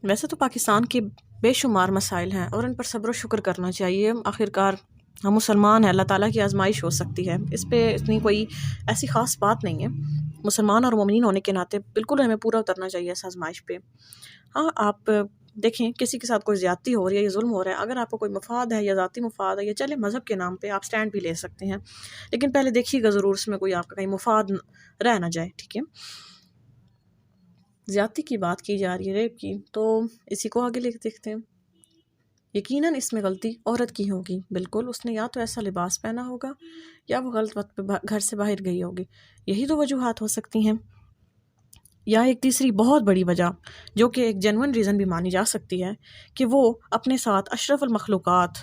ویسے تو پاکستان کے بے شمار مسائل ہیں اور ان پر صبر و شکر کرنا چاہیے. آخرکار ہم مسلمان ہیں، اللہ تعالیٰ کی آزمائش ہو سکتی ہے، اس پہ اتنی کوئی ایسی خاص بات نہیں ہے. مسلمان اور مومنین ہونے کے ناطے بالکل ہمیں پورا اترنا چاہیے اس آزمائش پہ. ہاں، آپ دیکھیں کسی کے ساتھ کوئی زیادتی ہو رہی ہے یا ظلم ہو رہا ہے، اگر آپ کو کوئی مفاد ہے یا ذاتی مفاد ہے یا چلے مذہب کے نام پہ آپ سٹینڈ بھی لے سکتے ہیں، لیکن پہلے دیکھیے گا ضرور اس میں کوئی آپ کا کہیں مفاد رہ نہ جائے. ٹھیک ہے، زیادتی کی بات کی جا رہی ہے، ریپ کی، تو اسی کو آگے لے کے دیکھتے ہیں. یقیناً اس میں غلطی عورت کی ہوگی. بالکل، اس نے یا تو ایسا لباس پہنا ہوگا یا وہ غلط وقت پہ گھر سے باہر گئی ہوگی. یہی تو وجوہات ہو سکتی ہیں. یا ایک تیسری بہت بڑی وجہ جو کہ ایک جینون ریزن بھی مانی جا سکتی ہے کہ وہ اپنے ساتھ اشرف المخلوقات،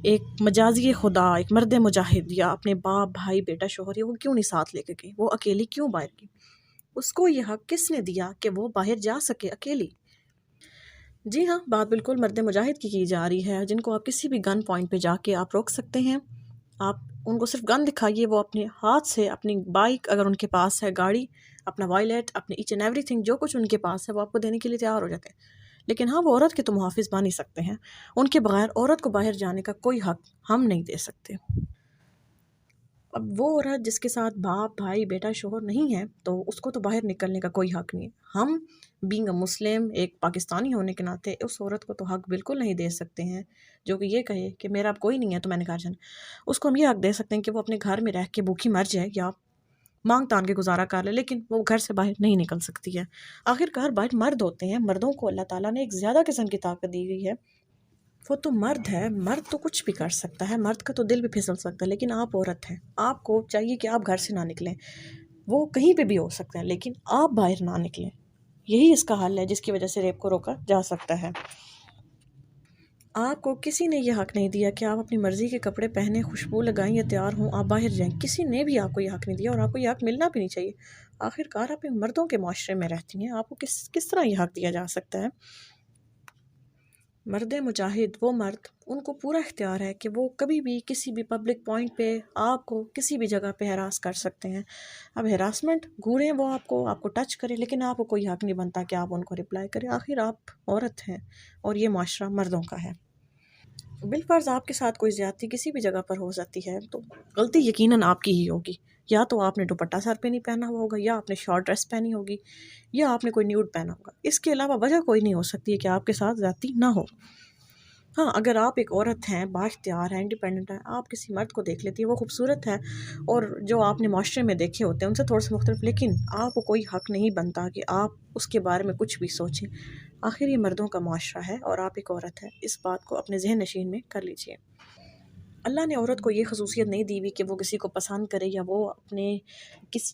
ایک مجازی خدا، ایک مرد مجاہد یا اپنے باپ، بھائی، بیٹا، شوہر، وہ کیوں نہیں ساتھ لے کے گئی؟ وہ اکیلی کیوں باہر گئی؟ اس کو یہ حق کس نے دیا کہ وہ باہر جا سکے اکیلی؟ جی ہاں، بات بالکل مرد مجاہد کی جا رہی ہے، جن کو آپ کسی بھی گن پوائنٹ پہ جا کے آپ روک سکتے ہیں. آپ ان کو صرف گن دکھائیے، وہ اپنے ہاتھ سے اپنی بائک اگر ان کے پاس ہے، گاڑی، اپنا وائلیٹ، اپنے ایچ اینڈ ایوری تھنگ جو کچھ ان کے پاس ہے وہ آپ کو دینے کے لیے تیار ہو جاتے ہیں. لیکن ہاں، وہ عورت کے تو محافظ بن ہی سکتے ہیں. ان کے بغیر عورت کو باہر جانے کا کوئی حق ہم نہیں دے سکتے. اب وہ عورت جس کے ساتھ باپ، بھائی، بیٹا، شوہر نہیں ہے تو اس کو تو باہر نکلنے کا کوئی حق نہیں ہے. ہم بینگ اے مسلم، ایک پاکستانی ہونے کے ناطے اس عورت کو تو حق بالکل نہیں دے سکتے ہیں جو کہ یہ کہے کہ میرا اب کوئی نہیں ہے تو میں نے گھر جانا. اس کو ہم یہ حق دے سکتے ہیں کہ وہ اپنے گھر میں رہ کے بھوکی مر جائے یا مانگ تان کے گزارا کر لے، لیکن وہ گھر سے باہر نہیں نکل سکتی ہے. آخرکار باہر مرد ہوتے ہیں، مردوں کو اللہ تعالیٰ نے ایک زیادہ قسم کی طاقت دی گئی ہے. وہ تو مرد ہے، مرد تو کچھ بھی کر سکتا ہے، مرد کا تو دل بھی پھسل سکتا ہے، لیکن آپ عورت ہیں، آپ کو چاہیے کہ آپ گھر سے نہ نکلیں. وہ کہیں پہ بھی ہو سکتے ہیں لیکن آپ باہر نہ نکلیں. یہی اس کا حل ہے جس کی وجہ سے ریپ کو روکا جا سکتا ہے. آپ کو کسی نے یہ حق نہیں دیا کہ آپ اپنی مرضی کے کپڑے پہنیں، خوشبو لگائیں یا تیار ہوں آپ باہر جائیں. کسی نے بھی آپ کو یہ حق نہیں دیا اور آپ کو یہ حق ملنا بھی نہیں چاہیے. آخرکار آپ مردوں کے معاشرے میں رہتی ہیں، آپ کو کس طرح یہ حق دیا جا سکتا ہے؟ مرد مجاہد، وہ مرد، ان کو پورا اختیار ہے کہ وہ کبھی بھی کسی بھی پبلک پوائنٹ پہ آپ کو کسی بھی جگہ پہ ہراس کر سکتے ہیں. اب ہراسمنٹ گھوریں وہ آپ کو ٹچ کریں، لیکن آپ کو کوئی حق نہیں بنتا کہ آپ ان کو رپلائی کریں. آخر آپ عورت ہیں اور یہ معاشرہ مردوں کا ہے. بالفرض آپ کے ساتھ کوئی زیادتی کسی بھی جگہ پر ہو جاتی ہے تو غلطی یقیناً آپ کی ہی ہوگی. یا تو آپ نے دوپٹہ سر پہ نہیں پہنا ہوا ہوگا، یا آپ نے شارٹ ڈریس پہنی ہوگی، یا آپ نے کوئی نیوڈ پہنا ہوگا. اس کے علاوہ وجہ کوئی نہیں ہو سکتی ہے کہ آپ کے ساتھ زیادتی نہ ہو. ہاں، اگر آپ ایک عورت ہیں، بااختیار ہیں، انڈیپینڈنٹ ہیں، آپ کسی مرد کو دیکھ لیتی ہیں، وہ خوبصورت ہے اور جو آپ نے معاشرے میں دیکھے ہوتے ہیں ان سے تھوڑا سا مختلف، لیکن آپ کو کوئی حق نہیں بنتا کہ آپ اس کے بارے میں کچھ بھی سوچیں. آخر یہ مردوں کا معاشرہ ہے اور آپ ایک عورت ہے. اس بات کو اپنے ذہن نشین میں کر لیجئے. اللہ نے عورت کو یہ خصوصیت نہیں دی ہوئی کہ وہ کسی کو پسند کرے یا وہ اپنے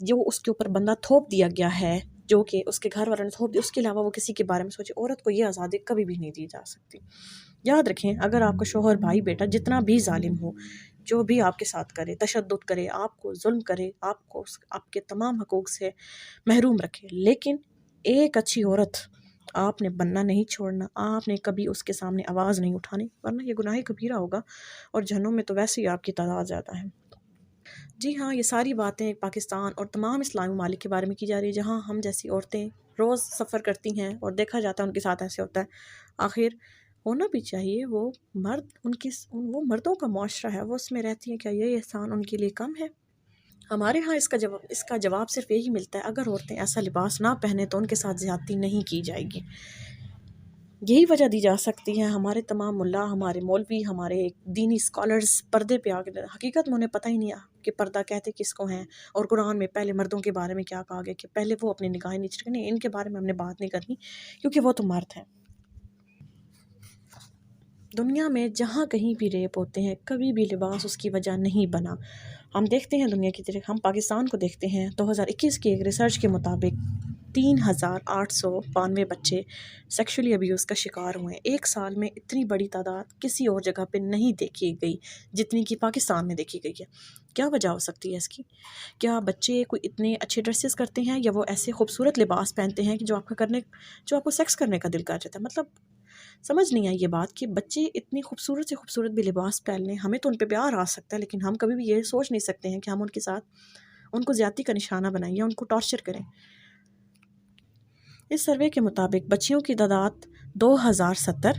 جو اس کے اوپر بندہ تھوپ دیا گیا ہے، جو کہ اس کے گھر والوں نے تھوپ دیا، اس کے علاوہ وہ کسی کے بارے میں سوچے. عورت کو یہ آزادی کبھی بھی نہیں دی جا سکتی. یاد رکھیں، اگر آپ کا شوہر، بھائی، بیٹا جتنا بھی ظالم ہو، جو بھی آپ کے ساتھ کرے، تشدد کرے، آپ کو ظلم کرے، آپ کو آپ کے تمام حقوق سے محروم رکھے، لیکن ایک اچھی عورت آپ نے بننا نہیں چھوڑنا. آپ نے کبھی اس کے سامنے آواز نہیں اٹھانی، ورنہ یہ گناہ کبیرہ ہوگا اور جہنم میں تو ویسے ہی آپ کی تعداد زیادہ ہے. جی ہاں، یہ ساری باتیں پاکستان اور تمام اسلامی ممالک کے بارے میں کی جا رہی ہے جہاں ہم جیسی عورتیں روز سفر کرتی ہیں اور دیکھا جاتا ہے ان کے ساتھ ایسے ہوتا ہے. آخر ہونا بھی چاہیے. وہ مرد وہ مردوں کا معاشرہ ہے، وہ اس میں رہتی ہیں، کیا یہ احسان ان کے لیے کم ہے؟ ہمارے ہاں اس کا جواب صرف یہی ملتا ہے، اگر عورتیں ایسا لباس نہ پہنیں تو ان کے ساتھ زیادتی نہیں کی جائے گی. یہی وجہ دی جا سکتی ہے. ہمارے تمام ملا، ہمارے مولوی، ہمارے دینی اسکالرز پردے پہ آ کے حقیقت میں انہیں پتہ ہی نہیں کہ پردہ کہتے کس کو ہیں، اور قرآن میں پہلے مردوں کے بارے میں کیا کہا گیا کہ پہلے وہ اپنی نگاہیں نیچے رکھیں. ان کے بارے میں ہم نے بات نہیں کرنی کیونکہ وہ تو مرد ہیں. دنیا میں جہاں کہیں بھی ریپ ہوتے ہیں کبھی بھی لباس اس کی وجہ نہیں بنا. ہم دیکھتے ہیں دنیا کی طرف، ہم پاکستان کو دیکھتے ہیں. 2021 کی ایک ریسرچ کے مطابق 3892 بچے سیکشولی ابیوز کا شکار ہوئے. ایک سال میں اتنی بڑی تعداد کسی اور جگہ پہ نہیں دیکھی گئی جتنی کہ پاکستان میں دیکھی گئی ہے. کیا وجہ ہو سکتی ہے اس کی؟ کیا بچے کوئی اتنے اچھے ڈریسز کرتے ہیں یا وہ ایسے خوبصورت لباس پہنتے ہیں کہ جو آپ کو سیکس کرنے کا دل کر جاتا ہے؟ مطلب سمجھ نہیں آئی یہ بات کہ بچے اتنی خوبصورت سے خوبصورت بھی لباس پہن لیں. ہمیں تو ان پہ پیار آ سکتا ہے لیکن ہم کبھی بھی یہ سوچ نہیں سکتے ہیں کہ ہم ان کے ساتھ ان کو زیادتی کا نشانہ بنائیں یا ان کو ٹارچر کریں. اس سروے کے مطابق بچیوں کی تعداد 2070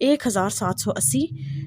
1780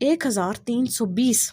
1320